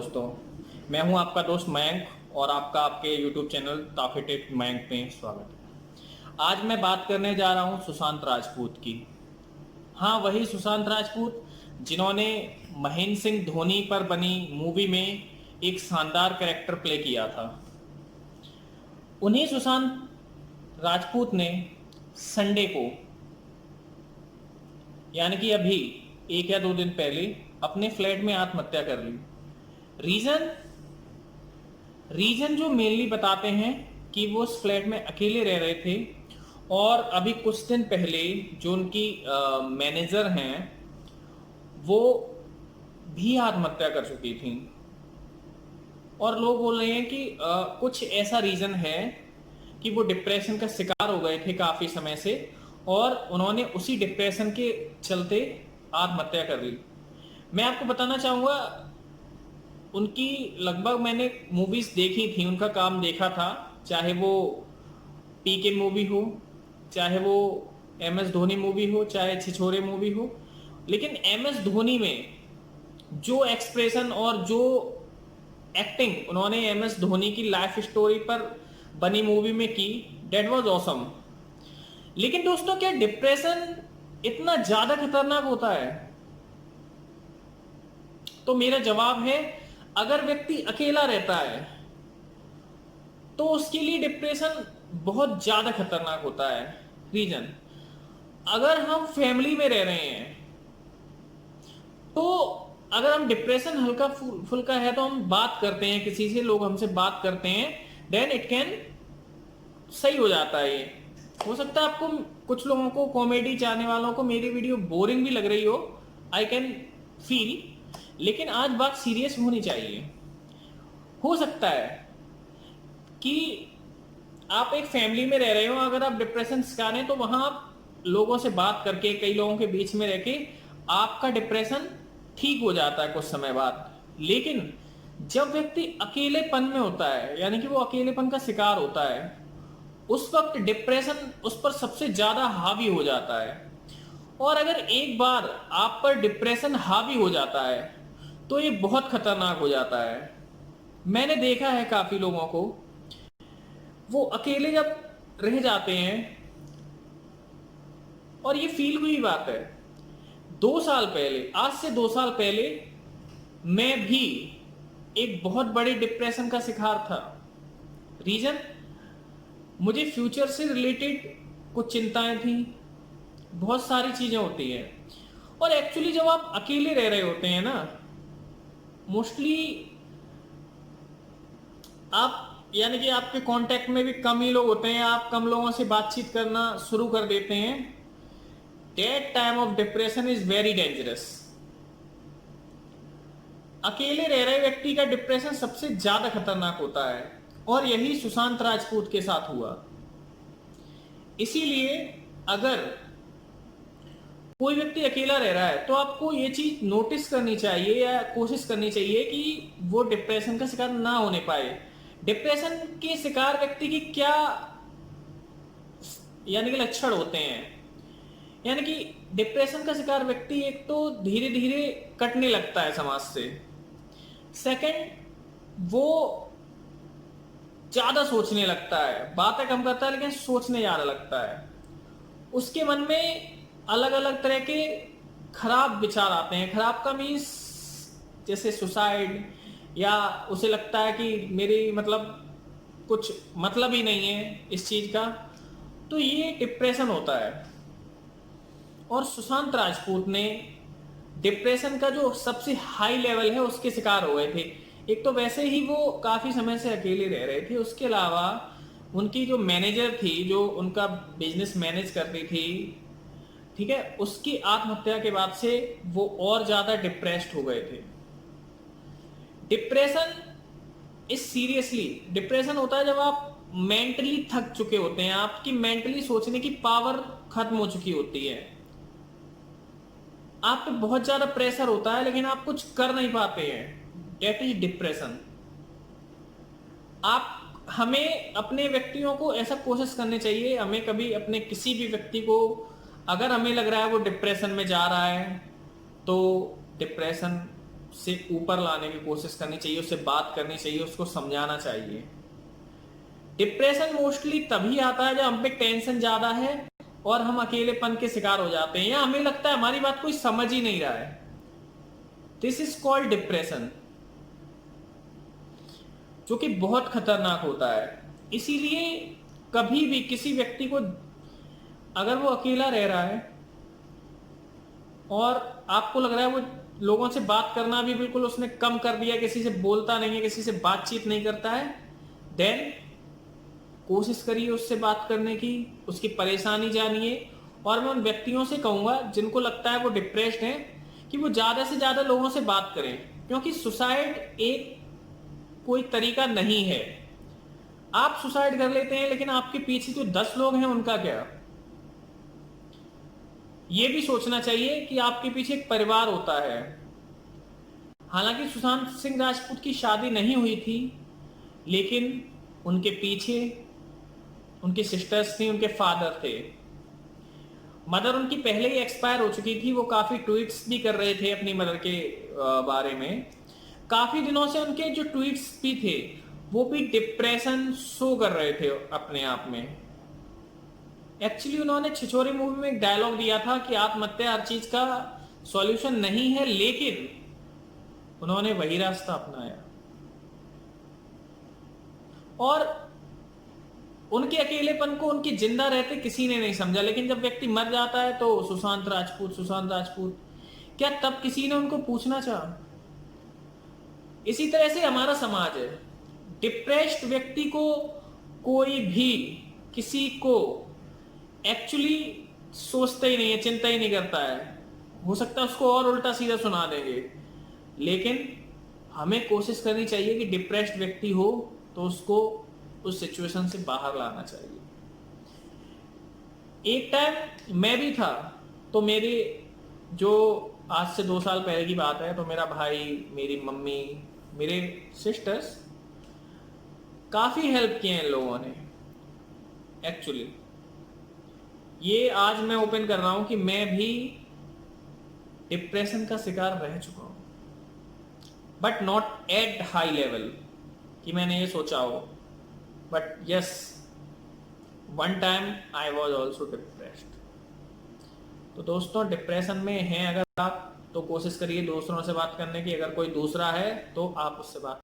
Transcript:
दोस्तों, मैं हूं आपका दोस्त मयंक और आपका आपके YouTube चैनल ताफिटेक मयंक में स्वागत है। आज मैं बात करने जा रहा हूं सुशांत राजपूत की। हाँ, वही सुशांत राजपूत जिन्होंने महेंद्र सिंह धोनी पर बनी मूवी में एक शानदार कैरेक्टर प्ले किया था। उन्हीं सुशांत राजपूत ने संडे को, यानी कि अभी 1 या 2 दिन पहले, अपने फ्लैट में आत्महत्या कर ली। रीजन जो मेनली बताते हैं कि वो उस फ्लैट में अकेले रह रहे थे और अभी कुछ दिन पहले जो उनकी मैनेजर हैं वो भी आत्महत्या कर चुकी थी। और लोग बोल रहे हैं कि कुछ ऐसा रीजन है कि वो डिप्रेशन का शिकार हो गए थे काफी समय से और उन्होंने उसी डिप्रेशन के चलते आत्महत्या कर ली। मैं आपको बताना चाहूँगा, उनकी लगभग मैंने मूवीज देखी थी, उनका काम देखा था, चाहे वो पीके मूवी हो, चाहे वो MS धोनी मूवी हो, चाहे छिछोरे मूवी हो। लेकिन MS धोनी में जो एक्सप्रेशन और जो एक्टिंग उन्होंने MS धोनी की लाइफ स्टोरी पर बनी मूवी में की, डेट वॉज ऑसम। लेकिन दोस्तों, क्या डिप्रेशन इतना ज्यादा खतरनाक होता है? तो मेरा जवाब है, अगर व्यक्ति अकेला रहता है तो उसके लिए डिप्रेशन बहुत ज्यादा खतरनाक होता है। रीजन, अगर हम फैमिली में रह रहे हैं तो अगर हम डिप्रेशन हल्का फुल्का है तो हम बात करते हैं किसी से, लोग हमसे बात करते हैं, देन इट कैन सही हो जाता है। ये हो सकता है आपको, कुछ लोगों को, कॉमेडी चाहने वालों को मेरी वीडियो बोरिंग भी लग रही हो, आई कैन फील, लेकिन आज बात सीरियस होनी चाहिए। हो सकता है कि आप एक फैमिली में रह रहे हो, अगर आप डिप्रेशन शिकार हैं तो वहां आप लोगों से बात करके, कई लोगों के बीच में रह के आपका डिप्रेशन ठीक हो जाता है कुछ समय बाद। लेकिन जब व्यक्ति अकेलेपन में होता है, यानी कि वो अकेलेपन का शिकार होता है, उस वक्त डिप्रेशन उस पर सबसे ज्यादा हावी हो जाता है। और अगर एक बार आप पर डिप्रेशन हावी हो जाता है तो ये बहुत खतरनाक हो जाता है। मैंने देखा है काफी लोगों को, वो अकेले जब रह जाते हैं, और ये फील हुई बात है, 2 साल पहले, आज से 2 साल पहले मैं भी एक बहुत बड़े डिप्रेशन का शिकार था। रीजन, मुझे फ्यूचर से रिलेटेड कुछ चिंताएं थी, बहुत सारी चीजें होती हैं। और एक्चुअली जब आप अकेले रह रहे होते हैं ना, मोस्टली आप, यानी कि आपके कांटेक्ट में भी कम ही लोग होते हैं, आप कम लोगों से बातचीत करना शुरू कर देते हैं। That time of depression is very dangerous. अकेले रह रहे व्यक्ति का डिप्रेशन सबसे ज्यादा खतरनाक होता है और यही सुशांत राजपूत के साथ हुआ। इसीलिए अगर कोई व्यक्ति अकेला रह रहा है तो आपको ये चीज नोटिस करनी चाहिए या कोशिश करनी चाहिए कि वो डिप्रेशन का शिकार ना होने पाए। डिप्रेशन के शिकार व्यक्ति की क्या, यानी कि लक्षण होते हैं? यानी कि डिप्रेशन का शिकार व्यक्ति एक तो धीरे धीरे कटने लगता है समाज से। सेकंड, वो ज्यादा सोचने लगता है, बातें कम करता है लेकिन सोचने ज्यादा लगता है। उसके मन में अलग अलग तरह के खराब विचार आते हैं। खराब का मीन्स जैसे सुसाइड, या उसे लगता है कि मेरी मतलब कुछ मतलब ही नहीं है इस चीज का, तो ये डिप्रेशन होता है। और सुशांत राजपूत ने डिप्रेशन का जो सबसे हाई लेवल है उसके शिकार हो गए थे। एक तो वैसे ही वो काफी समय से अकेले रह रहे थे, उसके अलावा उनकी जो मैनेजर थी, जो उनका बिजनेस मैनेज करती थी, ठीक है, उसकी आत्महत्या के बाद से वो और ज्यादा डिप्रेस्ड हो गए थे। डिप्रेशन इज सीरियसली, डिप्रेशन होता है जब आप मेंटली थक चुके होते हैं, आपकी मेंटली सोचने की पावर खत्म हो चुकी होती है, आप पे बहुत ज्यादा प्रेशर होता है लेकिन आप कुछ कर नहीं पाते हैं। That is depression. हमें अपने व्यक्तियों को ऐसा कोशिश करनी चाहिए, हमें कभी अपने किसी भी व्यक्ति को, अगर हमें लग रहा है वो डिप्रेशन में जा रहा है, तो डिप्रेशन से ऊपर लाने की कोशिश करनी चाहिए, उससे बात करनी चाहिए, उसको समझाना चाहिए। डिप्रेशन मोस्टली तभी आता है जब हम पे टेंशन ज्यादा है और हम अकेलेपन के शिकार हो जाते हैं, या हमें लगता है हमारी बात कोई समझ ही नहीं रहा है। दिस इज कॉल्ड डिप्रेशन, जो कि बहुत खतरनाक होता है। इसीलिए कभी भी किसी व्यक्ति को, अगर वो अकेला रह रहा है और आपको लग रहा है वो लोगों से बात करना भी बिल्कुल उसने कम कर दिया, किसी से बोलता नहीं है, किसी से बातचीत नहीं करता है, देन कोशिश करिए उससे बात करने की, उसकी परेशानी जानिए। और मैं उन व्यक्तियों से कहूंगा जिनको लगता है वो डिप्रेस्ड हैं, कि वो ज्यादा से ज्यादा लोगों से बात करें, क्योंकि सुसाइड एक कोई तरीका नहीं है। आप सुसाइड कर लेते हैं, लेकिन आपके पीछे जो 10 लोग हैं उनका क्या? ये भी सोचना चाहिए कि आपके पीछे एक परिवार होता है। हालांकि सुशांत सिंह राजपूत की शादी नहीं हुई थी, लेकिन उनके पीछे उनकी सिस्टर्स थी, उनके फादर थे। मदर उनकी पहले ही एक्सपायर हो चुकी थी। वो काफी ट्वीट्स भी कर रहे थे अपनी मदर के बारे में। काफी दिनों से उनके जो ट्वीट्स भी थे वो भी डिप्रेशन शो कर रहे थे अपने आप में। एक्चुअली उन्होंने छिछोरे मूवी में एक डायलॉग दिया था कि आत्महत्या हर चीज का सॉल्यूशन नहीं है, लेकिन उन्होंने वही रास्ता अपनाया। और उनके अकेलेपन को उनकी जिंदा रहते किसी ने नहीं समझा, लेकिन जब व्यक्ति मर जाता है तो सुशांत राजपूत, सुशांत राजपूत, क्या तब किसी ने उनको पूछना चाहा? इसी तरह से हमारा समाज है। डिप्रेस्ड व्यक्ति को कोई भी किसी को एक्चुअली सोचता ही नहीं है, चिंता ही नहीं करता है। हो सकता है उसको और उल्टा सीधा सुना देंगे, लेकिन हमें कोशिश करनी चाहिए कि डिप्रेस्ड व्यक्ति हो तो उसको उस सिचुएशन से बाहर लाना चाहिए। एक टाइम मैं भी था, तो मेरे जो आज से 2 साल पहले की बात है, तो मेरा भाई, मेरी मम्मी, मेरे सिस्टर्स, काफी हेल्प किए हैं इन लोगों ने। एक्चुअली ये आज मैं ओपन कर रहा हूं कि मैं भी डिप्रेशन का शिकार रह चुका हूं, but not at high level कि मैंने ये सोचा हो, but yes, one time I was also depressed. तो दोस्तों, डिप्रेशन में हैं अगर आप, तो कोशिश करिए दूसरों से बात करने की। अगर कोई दूसरा है तो आप उससे बात